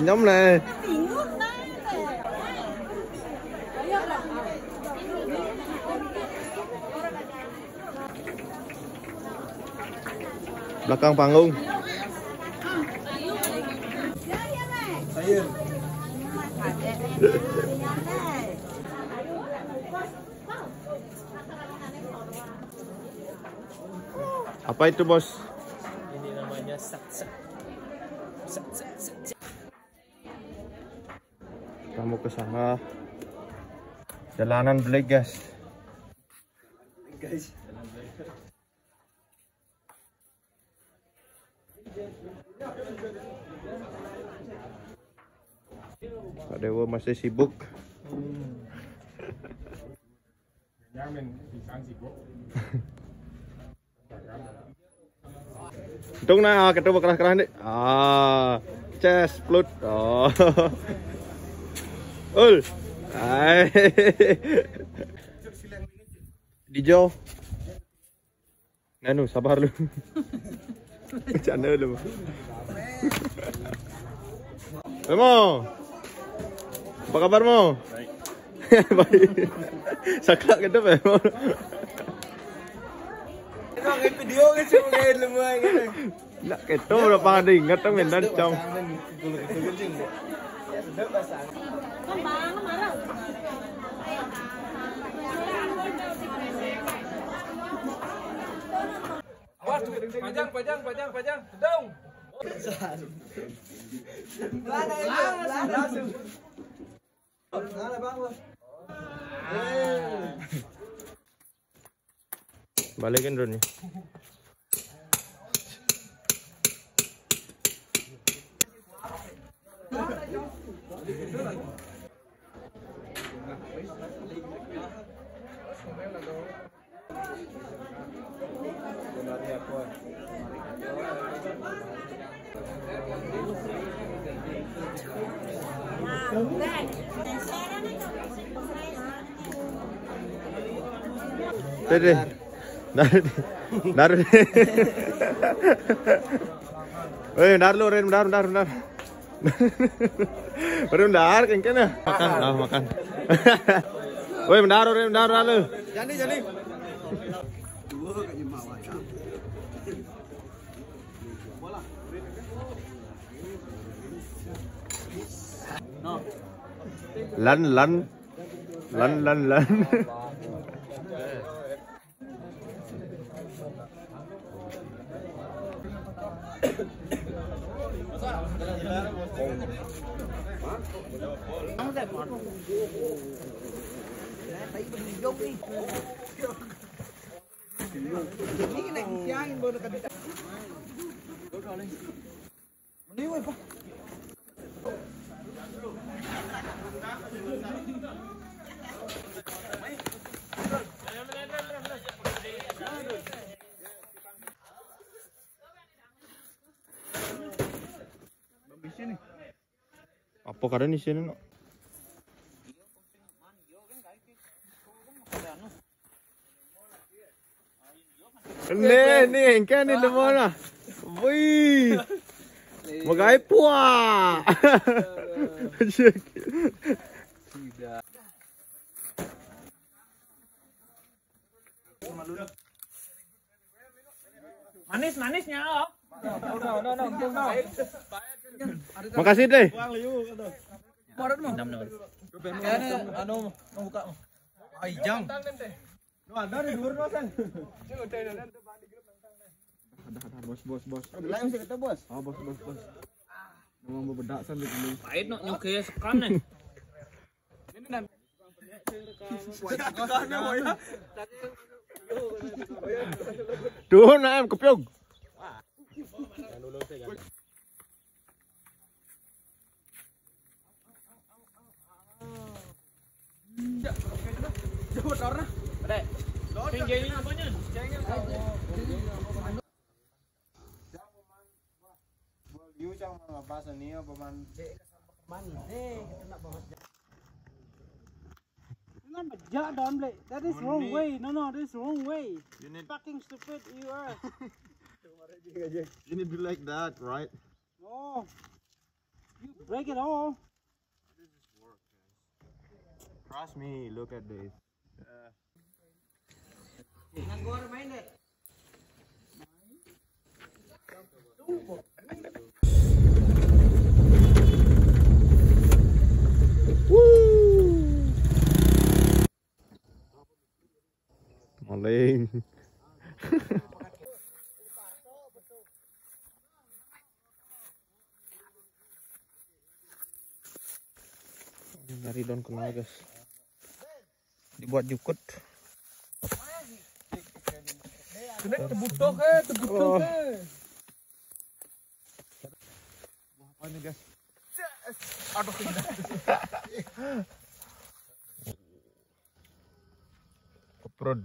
Nhóm này. Belakang panggung. Apa itu, Bos? Ini namanya sak. Kamu ke sana. Jalanan Black, guys. Kak Dewa masih sibuk. Hitung nah, ketemu keras-keras nih. Chest, plut. Oh. Ul. Hai. Dijo. Nanu, sabar lu. Bercanda lu. Mo. Apa kabarmu? Baik. Baik. Sakak ke depan. Emang video kan cuma kayak lemah gitu. Nak keto udah pangan ingat kan mendan cam. Awas tuh, pajang, sedang. Langsung. Mana bang lo? Balikin drone nya. Tadi, dar. Weh, dar lu, Ren, dar. Baru dar, kengken ya. Makan. Weh, dar lu. Jadi. Lan. Apa kadang di sini no? Nih, kan ini mana? Wih, magai puah. Manisnya loh. No. Makasih deh. Buka. Jang. Ada di luar dosen. Ada bos. Lain mesti kata bos. Oh, bos. Mau bedak san dulu. Pahit no nyuke sekan nih. Ini nan. Duh, naem kepyog. Jauh orang. Dek. Pinggirnya apanya? You cang mengapa seni paman. Jangan bejak down play. That is wrong way. No, this is wrong way. You need Fucking stupid you are. do like that, right? No. You break it all. Trust me, look at this. Maling. Dari daun kenal guys, dibuat jukut. Terbutuh ke. Apa ini guys? Aduh, Keprod.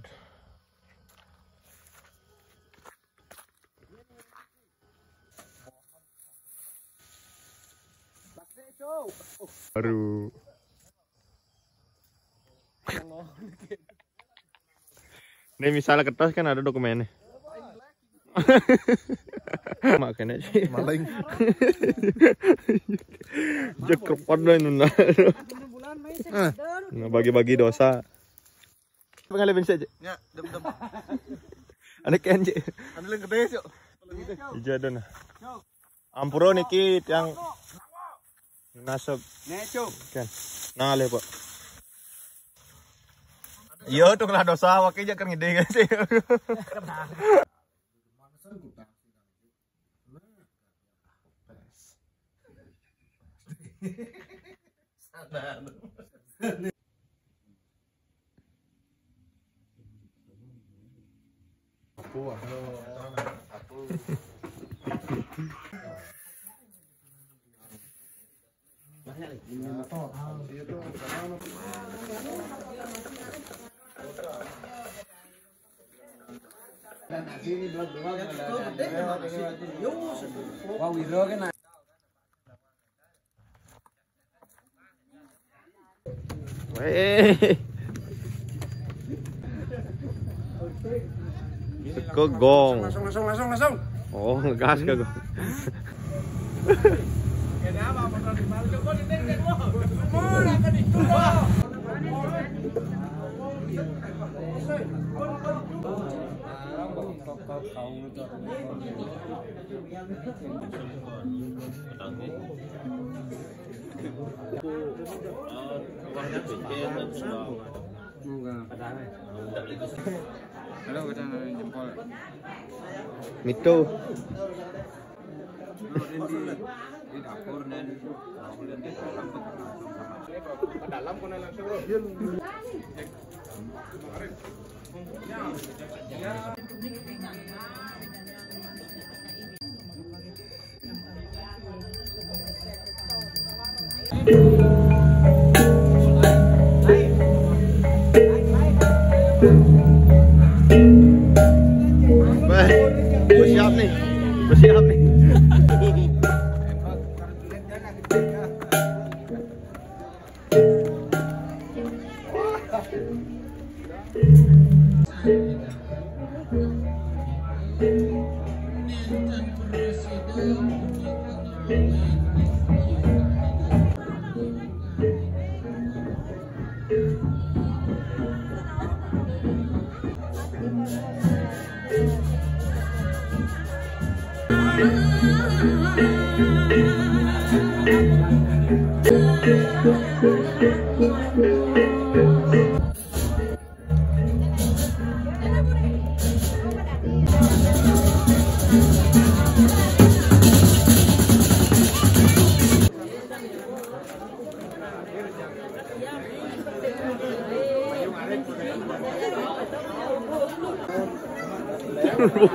Baru. Ini misalnya kertas kan ada dokumennya. Makanya sih. maling. Jekrepot deh nuna. Nah, bagi-bagi dosa. Pengalih bensin aja. Ya, dem. Ada kenje. Anu yang gede, Cuk. Ijo dona. Ampuro niki yang nasab. Cuk. Kan. Nah, le, Pak. Iya, tuh lah dosa wakilnya kan ngide kan sih. Ke gong. Langsung. Oh, ngegas ke gong. Halo, kita jempol. Mito. Di dapur dan kemudian di dalam ke dalam kena langsung. Bersiap nih. Bersiap nih.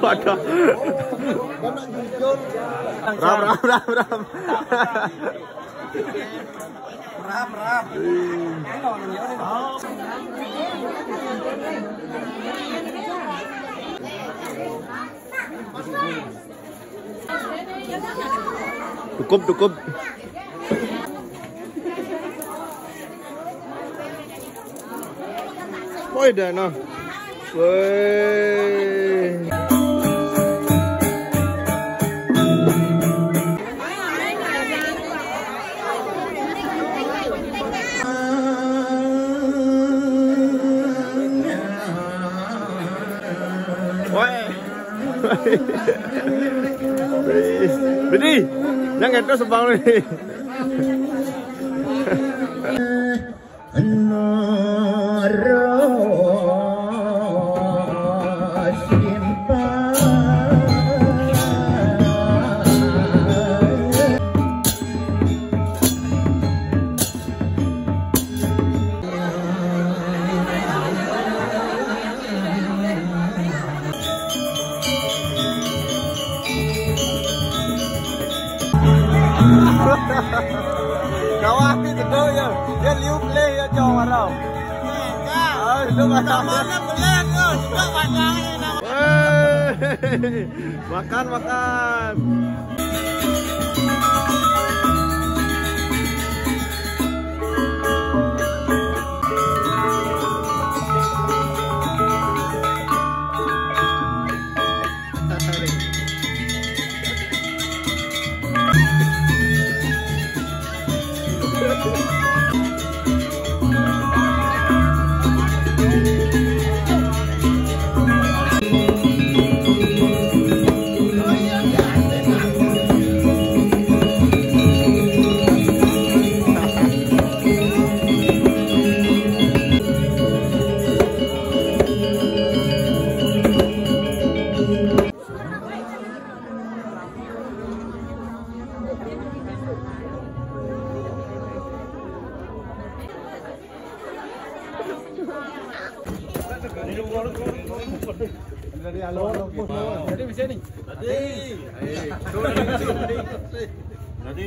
Waduh. Ram. Cukup. Woi dah noh. Woi. Bedi, jangan itu sebang ni. Kau api kedua ya, dia liup leh ya jauh marau. Itu macam mana boleh kau suka makan ini. Makan makan. Jadi bisa nih. Nanti.